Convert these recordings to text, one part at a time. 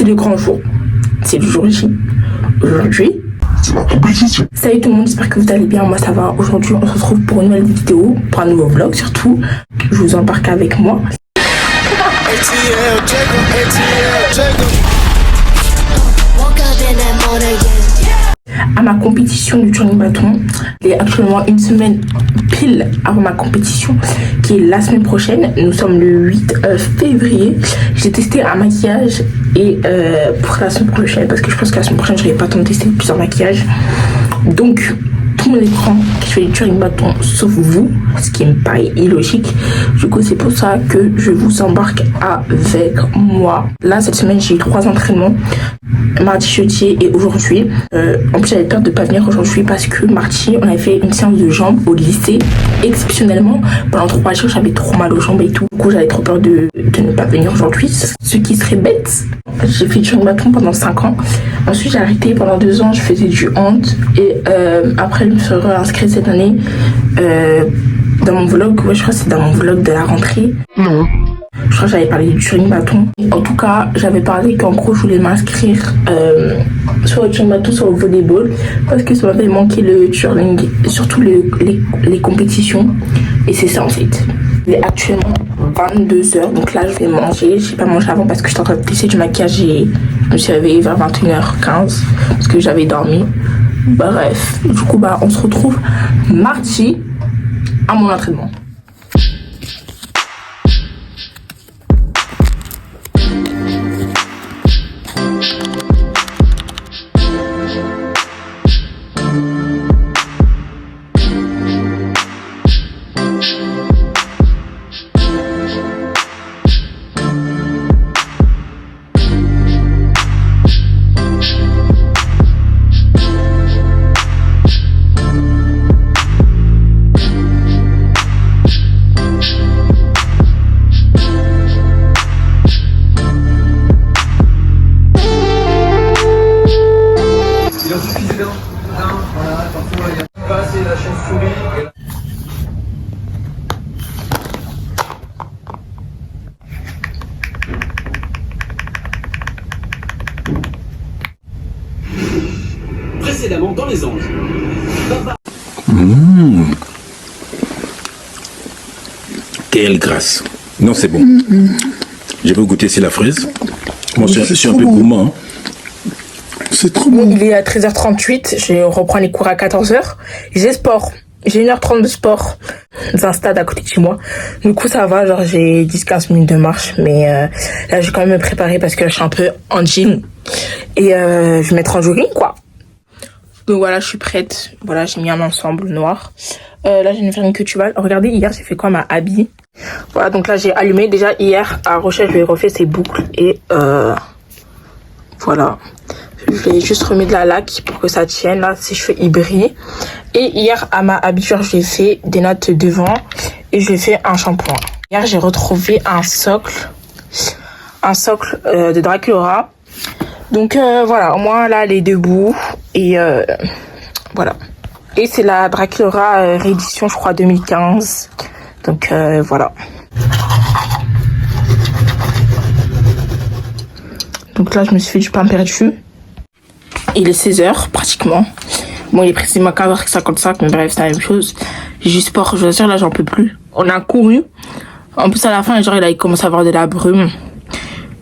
C'est le grand jour. C'est le jour J. Aujourd'hui, c'est la compétition. salut tout le monde, j'espère que vous allez bien. Moi ça va. Aujourd'hui, on se retrouve pour une nouvelle vidéo, pour un nouveau vlog surtout. Je vous embarque avec moi. À ma compétition du turning bâton. Il est actuellement une semaine pile avant ma compétition qui est la semaine prochaine. Nous sommes le 8 février. J'ai testé un maquillage et pour la semaine prochaine, parce que je pense que la semaine prochaine je n'aurai pas le temps de tester plusieurs maquillages. Donc tout mon écran qui fait du turning bâton sauf vous, ce qui me paraît illogique. Du coup c'est pour ça que je vous embarque avec moi. Là cette semaine j'ai eu 3 entraînements, mardi, jeudi et aujourd'hui. En plus j'avais peur de pas venir aujourd'hui parce que mardi on avait fait une séance de jambes au lycée. Exceptionnellement pendant 3 jours j'avais trop mal aux jambes et tout. Du coup j'avais trop peur de ne pas venir aujourd'hui, ce qui serait bête. J'ai fait du turning bâton pendant 5 ans. Ensuite j'ai arrêté pendant 2 ans, je faisais du hand et après je me suis réinscrite cette année dans mon vlog. Ouais, je crois que c'est dans mon vlog de la rentrée. Non. Je crois que j'avais parlé du turning bâton. En tout cas, j'avais parlé qu'en gros, je voulais m'inscrire sur le turning bâton, sur le volleyball, parce que ça m'avait manqué le turning, surtout les compétitions. Et c'est ça en fait. Il est actuellement 22h, donc là je vais manger. J'ai pas mangé avant parce que j'étais en train de tester du maquillage et je me suis réveillée vers 21h15 parce que j'avais dormi. Bref, du coup on se retrouve mardi à mon entraînement. Précédemment dans les anges. Quelle grâce. Non, c'est bon. Je vais goûter la fraise. Moi, je suis un peu gourmand. Hein. C'est trop bon. Il est à 13h38, je reprends les cours à 14h. J'ai sport. J'ai 1h30 de sport dans un stade à côté de chez moi. Du coup, ça va, genre j'ai 10-15 minutes de marche. Mais là, je vais quand même me préparer parce que là, je suis un peu en jean. Et je vais mettre en jogging, quoi. Donc voilà, je suis prête. Voilà, j'ai mis un ensemble noir. Là, j'ai une faire une queue cheval. Regardez, hier, j'ai fait quoi ma habille. Voilà, donc là, j'ai allumé. Déjà, hier, à Rochelle, je lui ai refait ses boucles. Et voilà. Je vais juste remettre de la laque pour que ça tienne. Là, ses cheveux, ils brillent. Et hier, à ma habitude, je lui ai fait des nattes devant. Et je lui ai fait un shampoing. Hier, j'ai retrouvé un socle. Un socle de Draculaura. Donc voilà, au moins là elle est debout et voilà. Et c'est la Draculaura réédition je crois 2015. Donc voilà. Donc là je me suis fait du pain perdu. Il est 16h pratiquement. Bon il est précisément 15h55 mais bref c'est la même chose. J'ai eu sport, je vous assure là j'en peux plus. On a couru. En plus à la fin genre il a commencé à avoir de la brume.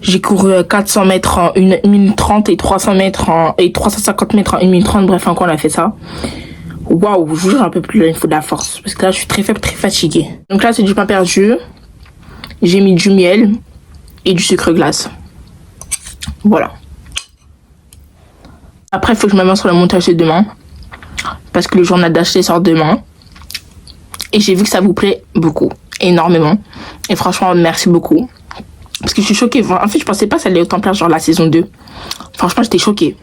J'ai couru 400 mètres en 1 minute 30 et 300 mètres et 350 mètres en 1 minute 30. Bref, encore on a fait ça. Waouh, je vous jure un peu plus là, il faut de la force. Parce que là, je suis très faible, très fatiguée. Donc là, c'est du pain perdu. J'ai mis du miel et du sucre glace. Voilà. Après, il faut que je me mette sur le montage de demain. Parce que le journal d'acheter sort demain. Et j'ai vu que ça vous plaît beaucoup. Énormément. Et franchement, merci beaucoup. Parce que je suis choquée. En fait, je pensais pas que ça allait autant plaire, genre la saison 2. Franchement, j'étais choquée.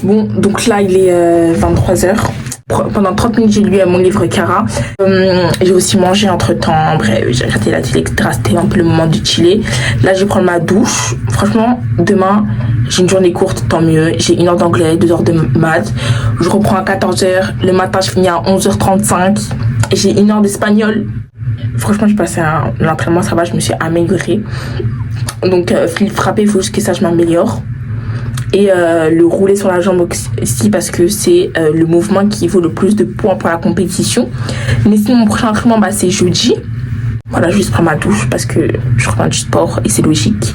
Bon, donc là, il est 23h. Pendant 30 minutes, j'ai lu mon livre Cara. J'ai aussi mangé entre temps. Bref, j'ai regardé la télé, etc. C'était un peu le moment de chiller. Là, je vais prendre ma douche. Franchement, demain, j'ai une journée courte, tant mieux. J'ai 1 heure d'anglais, 2 heures de maths. Je reprends à 14h. Le matin, je finis à 11h35. J'ai 1 heure d'espagnol. Franchement, j'ai passé l'entraînement, ça va, je me suis améliorée. Donc, frapper, il faut juste que ça, je m'améliore. Et le rouler sur la jambe aussi parce que c'est le mouvement qui vaut le plus de points pour la compétition. Mais sinon, mon prochain entraînement, c'est jeudi. Voilà, je vais juste prendre ma douche parce que je reviens du sport et c'est logique.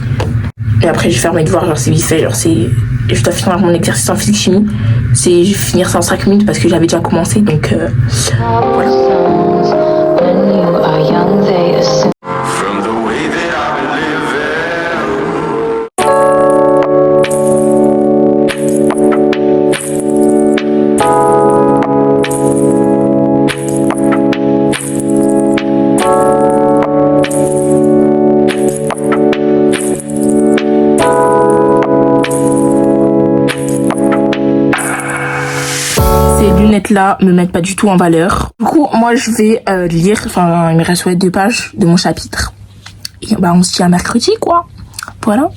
Et après, je vais faire mes devoirs, genre c'est vite fait, je dois finir mon exercice en physique-chimie. Je vais finir ça en 5 minutes parce que j'avais déjà commencé, donc voilà. Là me mettent pas du tout en valeur. Du coup, moi je vais lire, il me reste 2 pages de mon chapitre. Et on se dit à mercredi, quoi. Voilà.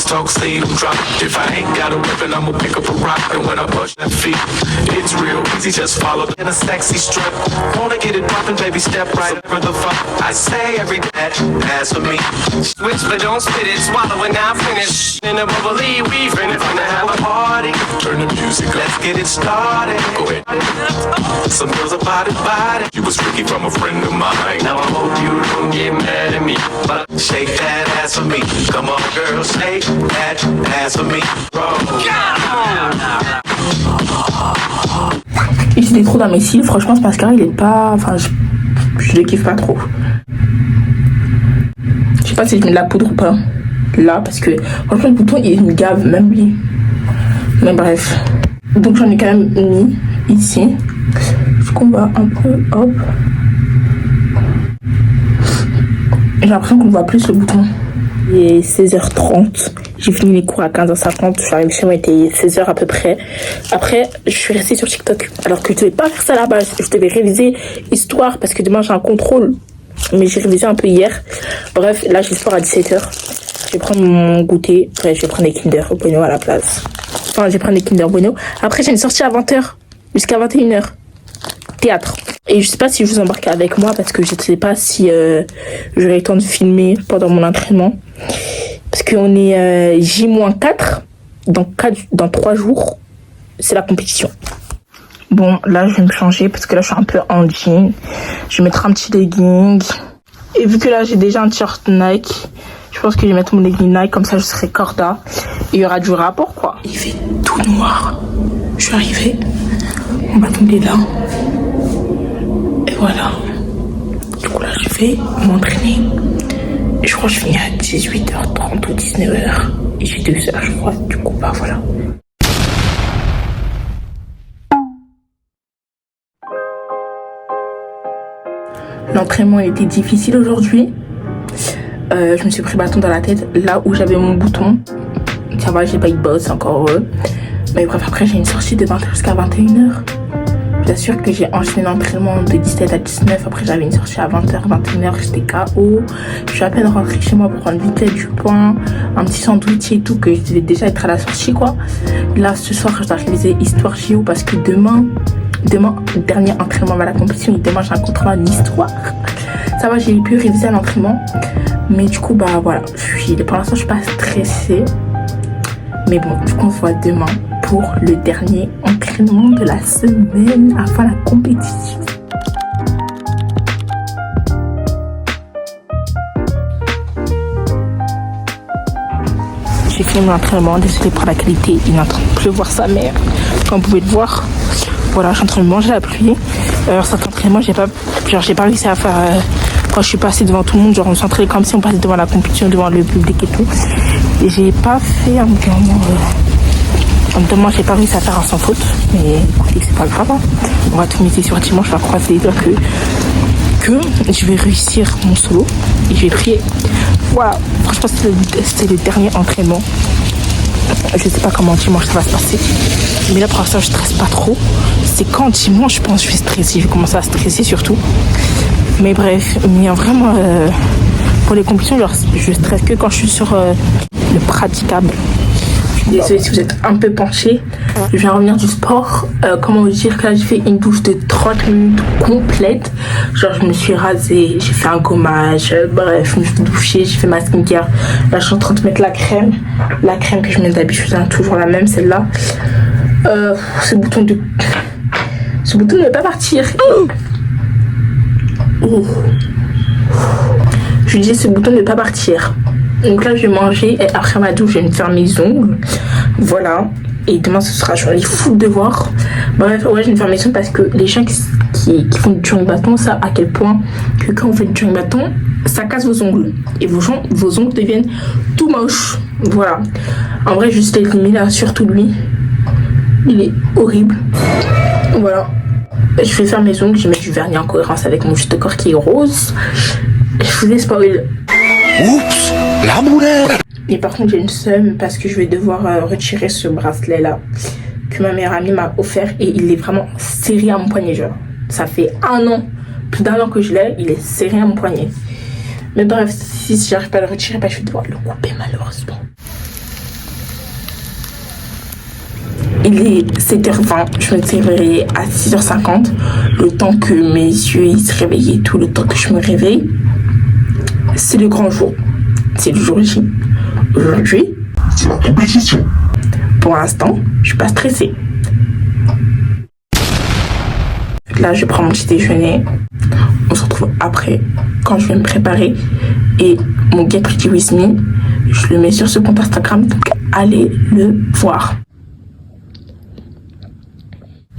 Talk, see them drop. If I ain't got a weapon, I'ma pick up a rock. And when I push that feet, it's real easy, just follow in a sexy strip. Wanna get it poppin', baby, step right over the fuck. I say every day, pass for me. Switch, but don't spit it, swallow it, now finish. In a bubbly, we finna have a party. Turn the music, let's get it started. Go ahead. Some girls are body. You was tricky from a friend of mine. Now I hope you don't get mad at me. But shake that ass for me. Come on, girl, shake that ass for me. Il s'est trop dans mes cils, franchement ce mascara il est pas... je le kiffe pas trop. Je sais pas si je mets de la poudre ou pas. Là, parce que franchement le bouton il me gave, même lui. Mais bref. Donc j'en ai quand même mis ici. Du coup on va un peu... Hop. J'ai l'impression qu'on voit plus le bouton. Il est 16h30. J'ai fini les cours à 15h50. Je suis arrivée chez moi, il était 16h à peu près. Après, je suis restée sur TikTok. Alors que je devais pas faire ça à la base. Je devais réviser histoire parce que demain j'ai un contrôle. Mais j'ai révisé un peu hier. Bref, là j'ai sport à 17h. Je vais prendre mon goûter. Après, je vais prendre des Kinder Bueno à la place. Enfin, je vais prendre des Kinder Bueno. Après, j'ai une sortie à 20h jusqu'à 21h. Théâtre. Et je sais pas si je vous embarque avec moi parce que je sais pas si j'aurai le temps de filmer pendant mon entraînement. Parce qu'on est J-4, dans 3 jours, c'est la compétition. Bon, là, je vais me changer parce que là, je suis un peu en jean. Je vais mettre un petit legging. Et vu que là, j'ai déjà un t-shirt Nike, je pense que je vais mettre mon legging Nike, comme ça, je serai corda. Et il y aura du rapport, quoi. Il fait tout noir. Je suis arrivée. On va tomber là. Et voilà. Du coup, là, je vais m'entraîner. Je crois que je finis à 18h30 ou 19h. Et j'ai 2 heures, je crois. Du coup, voilà. L'entraînement était difficile aujourd'hui. Je me suis pris bâton dans la tête. Là où j'avais mon bouton. Ça va, j'ai pas eu de boss, encore heureux. Mais bref, après, j'ai une sortie de 20h jusqu'à 21h. Je vous assure que j'ai enchaîné l'entraînement de 17 à 19. Après, j'avais une sortie à 20h, 21h. J'étais KO. Je suis à peine rentrée chez moi pour prendre vite fait du pain, un petit sandwich et tout, que je devais déjà être à la sortie, quoi. Là, ce soir, je dois réviser Histoire JO parce que demain, dernier entraînement à la compétition. Et demain, j'ai un contrôle en histoire. Ça va, j'ai pu réviser à l'entraînement. Mais du coup, voilà. Pour l'instant, je suis pas stressée. Mais bon, du coup, on se voit demain pour le dernier entraînement de la semaine avant la compétition. J'ai fini mon entraînement, désolé pour la qualité, il est en train de pleuvoir sa mère, comme vous pouvez le voir. Voilà, je suis en train de manger la pluie. Alors cet entraînement, j'ai pas réussi à faire quand je suis passée devant tout le monde, genre on s'entraînait comme si on passait devant la compétition, devant le public et tout. Et j'ai pas fait un moment Demain, j'ai pas réussi à faire un sans faute, mais écoutez, c'est pas grave. Hein. On va tout miser sur dimanche, je vais croiser les doigts que je vais réussir mon solo et je vais prier. Voilà, franchement, c'était le dernier entraînement. Je sais pas comment dimanche ça va se passer, mais là pour l'instant je stresse pas trop. C'est quand dimanche je pense que je vais stresser, je vais commencer à stresser surtout. Mais bref, mais vraiment pour les compétitions, genre, je stresse que quand je suis sur le praticable. Désolée si vous êtes un peu penché. Je viens revenir du sport. Comment vous dire que là j'ai fait une douche de 30 minutes complète. Genre je me suis rasée, j'ai fait un gommage, bref, je me suis douchée, j'ai fait ma skincare. Là je suis en train de mettre la crème. La crème que je mets d'habitude, hein, toujours la même, celle-là. Ce bouton ne veut pas partir. Oh. Je disais ce bouton ne veut pas partir. Donc là, je vais manger et après ma douche, je vais me faire mes ongles. Voilà. Et demain, ce sera genre les fous de devoirs. Bref, ouais, je vais me faire mes ongles parce que les gens qui font du jumping bâton savent à quel point que quand vous faites du jumping bâton, ça casse vos ongles. Et vos ongles deviennent tout moches. Voilà. En vrai, juste l'aimer là, surtout lui. Il est horrible. Voilà. Je vais faire mes ongles, je vais mettre du vernis en cohérence avec mon juste corps qui est rose. Je vous ai spoil. Oups, la boulette. Et par contre j'ai une seum parce que je vais devoir retirer ce bracelet là que ma meilleure amie m'a offert et il est vraiment serré à mon poignet, genre. Ça fait plus d'un an que je l'ai, il est serré à mon poignet. Mais bref, si j'arrive pas à le retirer, je vais devoir le couper malheureusement. Il est 7h20, je me suis réveillée à 6h50. Le temps que mes yeux ils se réveillaient, tout le temps que je me réveille. C'est le grand jour. C'est le jour J. Aujourd'hui, C'est la compétition. pour l'instant, je suis pas stressée. Là, je prends mon petit déjeuner. On se retrouve après, quand je vais me préparer. Et mon Get Ready With Me, je le mets sur ce compte Instagram. Donc, allez le voir.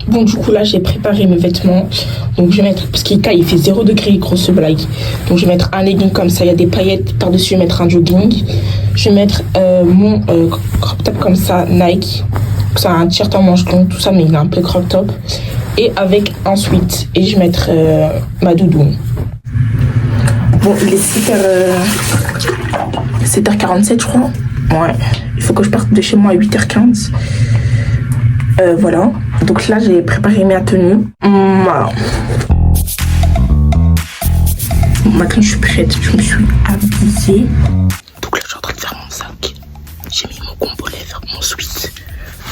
Bon, du coup, là, j'ai préparé mes vêtements. Donc, je vais mettre, parce qu'il fait 0 degré, grosse blague. Donc, je vais mettre un legging comme ça, il y a des paillettes. Par-dessus, je vais mettre un jogging. Je vais mettre mon crop top comme ça, Nike. C'est un t-shirt en manche longue, tout ça, mais il est un peu crop top. Et avec ensuite, et je vais mettre ma doudoune. Bon, il est 7h47, je crois. Ouais, il faut que je parte de chez moi à 8h15. Voilà, donc là j'ai préparé ma tenue. Voilà. Maintenant je suis prête, je me suis habillée. Donc là je suis en train de faire mon sac. J'ai mis mon combo lèvres, mon sweat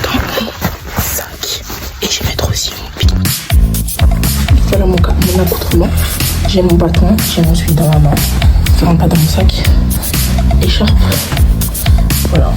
dans mon sac. Et je vais mettre aussi mon pin. Voilà mon accoutrement. J'ai mon bâton, j'ai mon sweat dans ma main. Ça rentre pas dans mon sac. Écharpe. Voilà.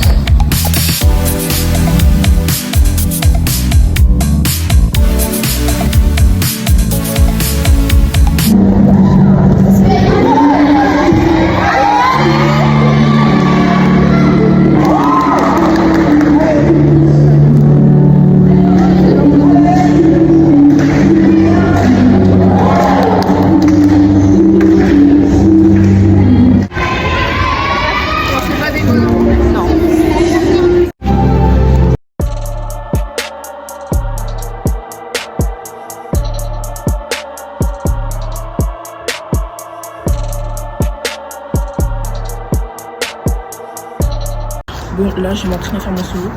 Bon, là, je vais m'entraîner à faire mon solo.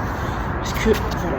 Parce que, voilà.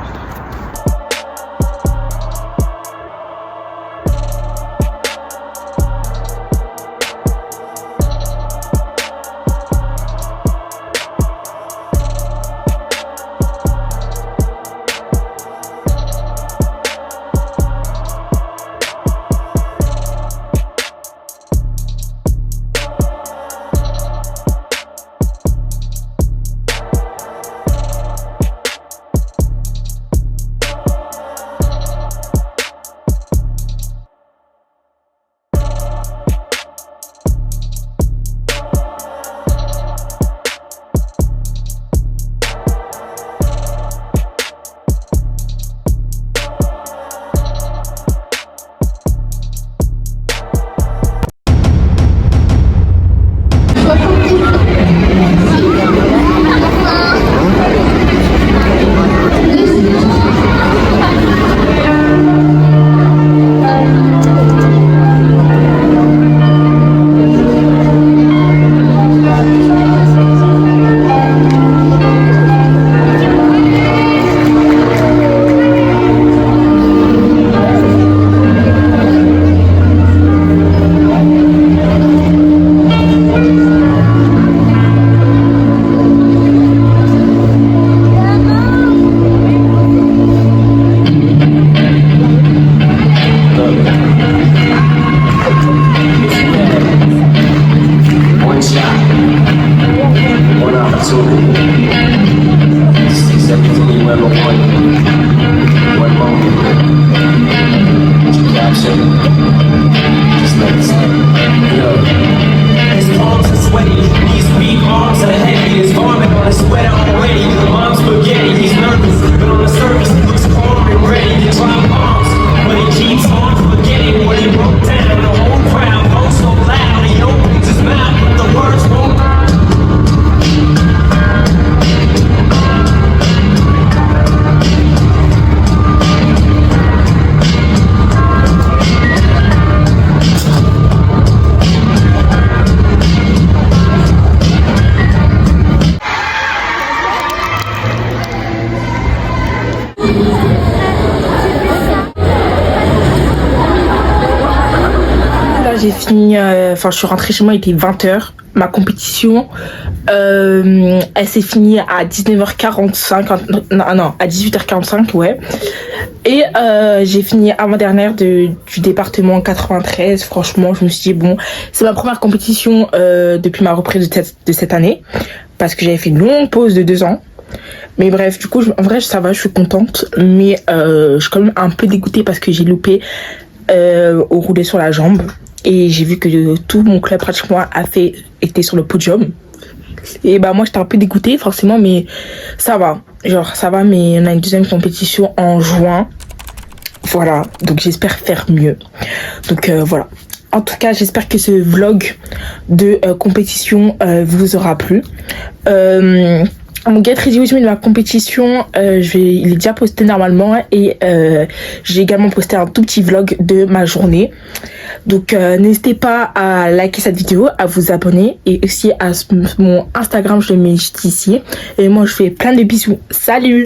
j'ai fini, je suis rentrée chez moi, il était 20h. Ma compétition, elle s'est finie à 19h45, non, à 18h45, ouais. Et j'ai fini avant-dernière du département 93. Franchement, je me suis dit, bon, c'est ma première compétition depuis ma reprise de cette année, parce que j'avais fait une longue pause de 2 ans. Mais bref, du coup, en vrai, ça va, je suis contente, mais je suis quand même un peu dégoûtée parce que j'ai loupé au roulé sur la jambe. Et j'ai vu que tout mon club pratiquement était sur le podium. Et bah moi j'étais un peu dégoûtée forcément, mais ça va. Genre ça va, mais on a une deuxième compétition en juin. Voilà, donc j'espère faire mieux. Donc voilà. En tout cas, j'espère que ce vlog de compétition vous aura plu. Mon Get Ready With Me de ma compétition, il est déjà posté normalement et j'ai également posté un tout petit vlog de ma journée. Donc n'hésitez pas à liker cette vidéo, à vous abonner et aussi à mon Instagram, je le mets juste ici. Et moi je fais plein de bisous. Salut!